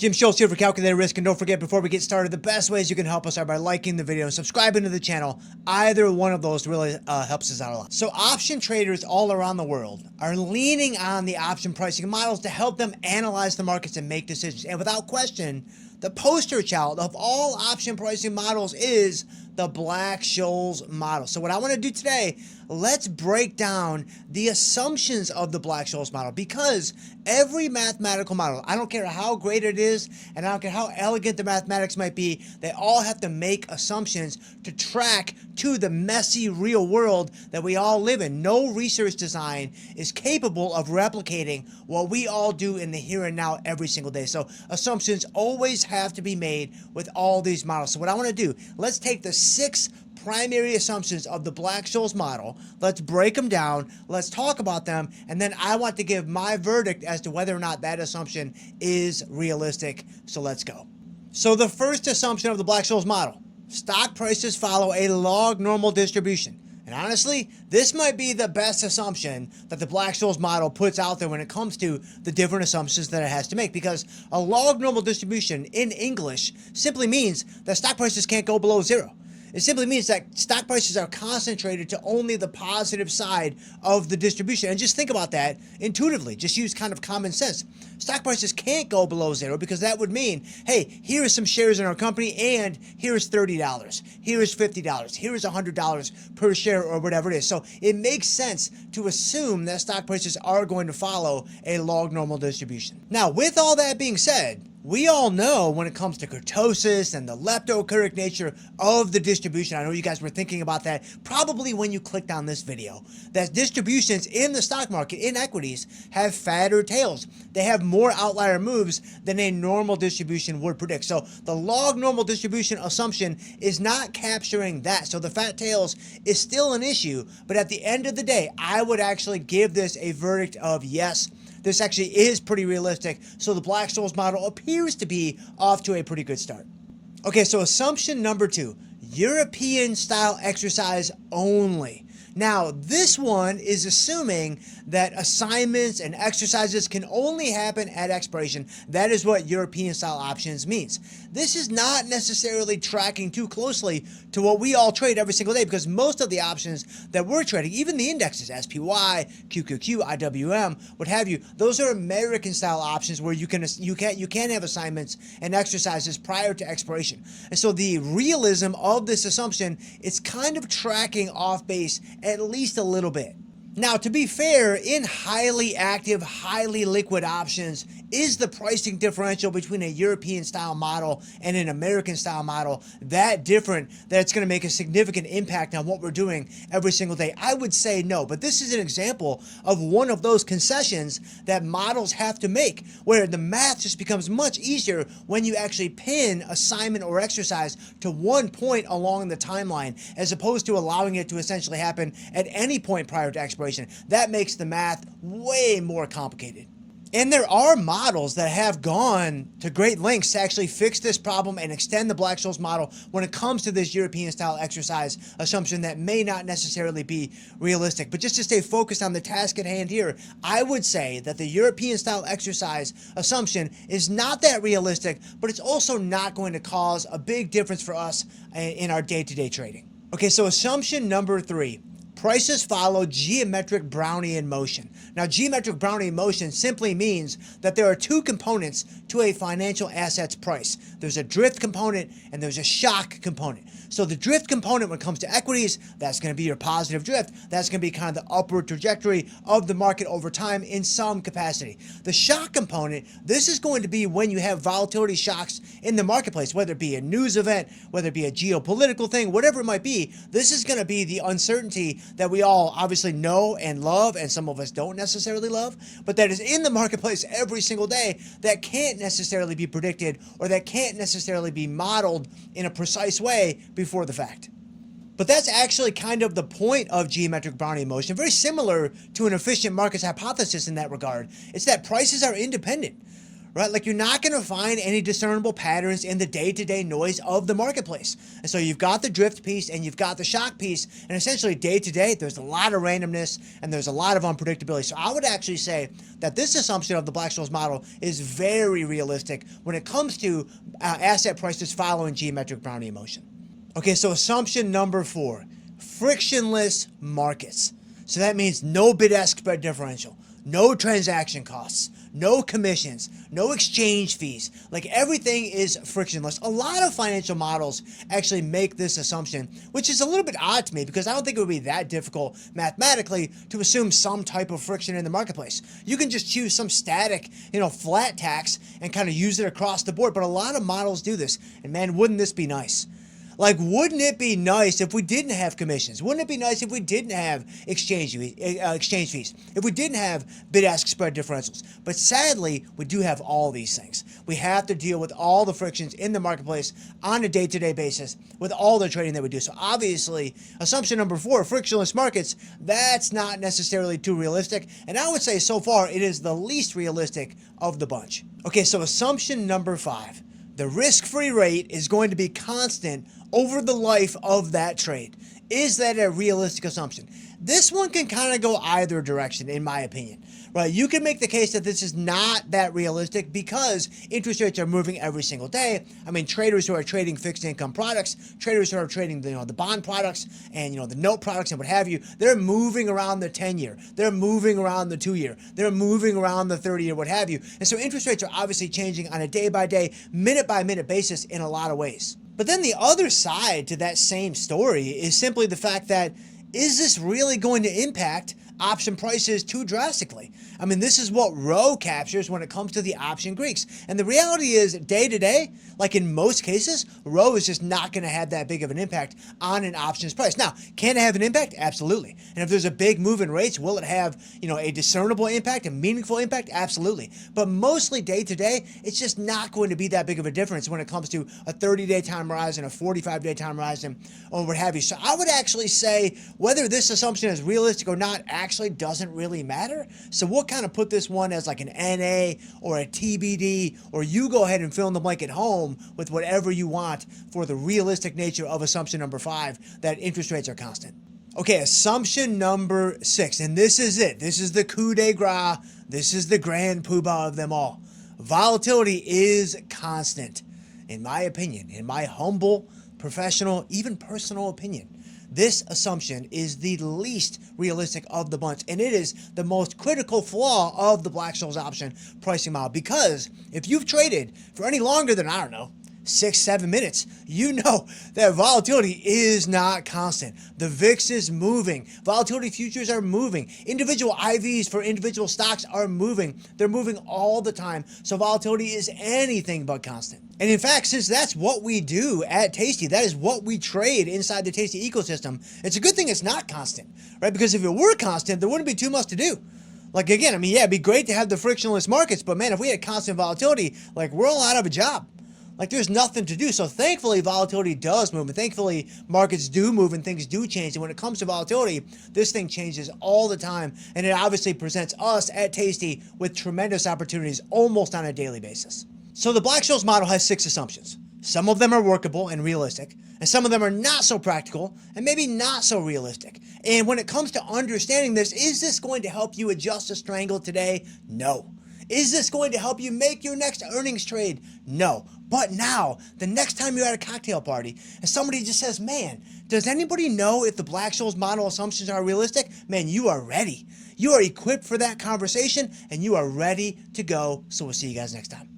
Jim Schultz here for Calculated Risk, and don't forget, before we get started, the best ways you can help us are by liking the video and subscribing to the channel. Either one of those really helps us out a lot. So option traders all around the world are leaning on the option pricing models to help them analyze the markets and make decisions. And without question, the poster child of all option pricing models is the Black Scholes model. So what I want to do today, let's break down the assumptions of the Black Scholes model, because every mathematical model, I don't care how great it is, and I don't care how elegant the mathematics might be, they all have to make assumptions to track to the messy real world that we all live in. No research design is capable of replicating what we all do in the here and now every single day. So assumptions always have to be made with all these models. So what I want to do, let's take the 6 primary assumptions of the Black Scholes model. Let's break them down. Let's talk about them. And then I want to give my verdict as to whether or not that assumption is realistic. So let's go. So the first assumption of the Black Scholes model: stock prices follow a log normal distribution. And honestly, this might be the best assumption that the Black Scholes model puts out there when it comes to the different assumptions that it has to make, because a log normal distribution in English simply means that stock prices can't go below zero. It simply means that stock prices are concentrated to only the positive side of the distribution. And just think about that intuitively. Just use kind of common sense. Stock prices can't go below zero, because that would mean, hey, here is some shares in our company, and here is $30. Here is $50. Here is $100 per share, or whatever it is. So it makes sense to assume that stock prices are going to follow a log normal distribution. Now, with all that being said, we all know when it comes to kurtosis and the leptokurtic nature of the distribution, I know you guys were thinking about that probably when you clicked on this video, that distributions in the stock market, in equities, have fatter tails. They have more outlier moves than a normal distribution would predict. So the log normal distribution assumption is not capturing that. So the fat tails is still an issue, but at the end of the day, I would actually give this a verdict of yes. This actually is pretty realistic, so the Black Scholes model appears to be off to a pretty good start. Okay, so assumption number 2, European style exercise only. Now, this one is assuming that assignments and exercises can only happen at expiration. That is what European style options means. This is not necessarily tracking too closely to what we all trade every single day, because most of the options that we're trading, even the indexes, SPY, QQQ, IWM, what have you, those are American style options where you can have assignments and exercises prior to expiration. And so the realism of this assumption, it's kind of tracking off base at least a little bit. Now, to be fair, in highly active, highly liquid options, is the pricing differential between a European style model and an American style model that different that it's going to make a significant impact on what we're doing every single day? I would say no, but this is an example of one of those concessions that models have to make, where the math just becomes much easier when you actually pin assignment or exercise to one point along the timeline, as opposed to allowing it to essentially happen at any point prior to expiration. That makes the math way more complicated. And there are models that have gone to great lengths to actually fix this problem and extend the Black Scholes model when it comes to this European style exercise assumption that may not necessarily be realistic. But just to stay focused on the task at hand here, I would say that the European style exercise assumption is not that realistic, but it's also not going to cause a big difference for us in our day-to-day trading. Okay, so assumption number 3. Prices follow geometric Brownian motion. Now, geometric Brownian motion simply means that there are 2 components to a financial asset's price. There's a drift component and there's a shock component. So the drift component, when it comes to equities, that's going to be your positive drift. That's going to be kind of the upward trajectory of the market over time in some capacity. The shock component, this is going to be when you have volatility shocks in the marketplace, whether it be a news event, whether it be a geopolitical thing, whatever it might be. This is going to be the uncertainty that we all obviously know and love, and some of us don't necessarily love, but that is in the marketplace every single day, that can't necessarily be predicted, or that can't necessarily be modeled in a precise way before the fact. But that's actually kind of the point of geometric Brownian motion, very similar to an efficient markets hypothesis in that regard. It's that prices are independent. right? Like you're not going to find any discernible patterns in the day-to-day noise of the marketplace. And so you've got the drift piece and you've got the shock piece, and essentially day-to-day, there's a lot of randomness and there's a lot of unpredictability. So I would actually say that this assumption of the Black Scholes model is very realistic when it comes to asset prices following geometric Brownian motion. Okay, so assumption number 4, frictionless markets. So that means no bid-ask spread differential, no transaction costs, no commissions, no exchange fees. Like everything is frictionless. A lot of financial models actually make this assumption, which is a little bit odd to me because I don't think it would be that difficult mathematically to assume some type of friction in the marketplace. You can just choose some static, flat tax and kind of use it across the board. But a lot of models do this. And man, wouldn't this be nice? Like, wouldn't it be nice if we didn't have commissions? Wouldn't it be nice if we didn't have exchange fees? If we didn't have bid-ask spread differentials? But sadly, we do have all these things. We have to deal with all the frictions in the marketplace on a day-to-day basis with all the trading that we do. So obviously, assumption number 4, frictionless markets, that's not necessarily too realistic. And I would say so far, it is the least realistic of the bunch. Okay, so assumption number 5. The risk-free rate is going to be constant over the life of that trade. Is that a realistic assumption? This one can kind of go either direction, in my opinion. Right? You can make the case that this is not that realistic because interest rates are moving every single day. I mean, traders who are trading fixed income products, traders who are trading the bond products and the note products and what have you, they're moving around the 10-year. They're moving around the 2-year. They're moving around the 30-year, what have you. And so interest rates are obviously changing on a day-by-day, minute-by-minute basis in a lot of ways. But then the other side to that same story is simply the fact that, is this really going to impact option prices too drastically? I mean, this is what Rho captures when it comes to the option Greeks. And the reality is, day to day, like in most cases, Rho is just not going to have that big of an impact on an options price. Now, can it have an impact? Absolutely. And if there's a big move in rates, will it have, a discernible impact, a meaningful impact? Absolutely. But mostly day to day, it's just not going to be that big of a difference when it comes to a 30-day time horizon, a 45-day time horizon, or what have you. So I would actually say whether this assumption is realistic or not actually doesn't really matter. So we'll kind of put this one as like an NA or a TBD, or you go ahead and fill in the blank at home with whatever you want for the realistic nature of assumption number 5, that interest rates are constant. Okay, assumption number 6, and this is it. This is the coup de grace. This is the grand poobah of them all. Volatility is constant, in my opinion, in my humble, professional, even personal opinion. This assumption is the least realistic of the bunch, and it is the most critical flaw of the Black Scholes option pricing model, because if you've traded for any longer than, 6-7 minutes, you know that volatility is not constant. The VIX is moving. Volatility futures are moving. Individual IVs for individual stocks are moving. They're moving all the time. So volatility is anything but constant. And in fact, since that's what we do at Tasty, that is what we trade inside the Tasty ecosystem, it's a good thing it's not constant, right? Because if it were constant, there wouldn't be too much to do. Like, again, it'd be great to have the frictionless markets, but man, if we had constant volatility, we're all out of a job. There's nothing to do. So thankfully, volatility does move, and thankfully, markets do move and things do change. And when it comes to volatility, this thing changes all the time, and it obviously presents us at Tasty with tremendous opportunities almost on a daily basis. So the Black Scholes model has 6 assumptions. Some of them are workable and realistic, and some of them are not so practical and maybe not so realistic. And when it comes to understanding this, is this going to help you adjust a strangle today? No. Is this going to help you make your next earnings trade? No. But now, the next time you're at a cocktail party and somebody just says, man, does anybody know if the Black Scholes model assumptions are realistic? Man, you are ready. You are equipped for that conversation and you are ready to go. So we'll see you guys next time.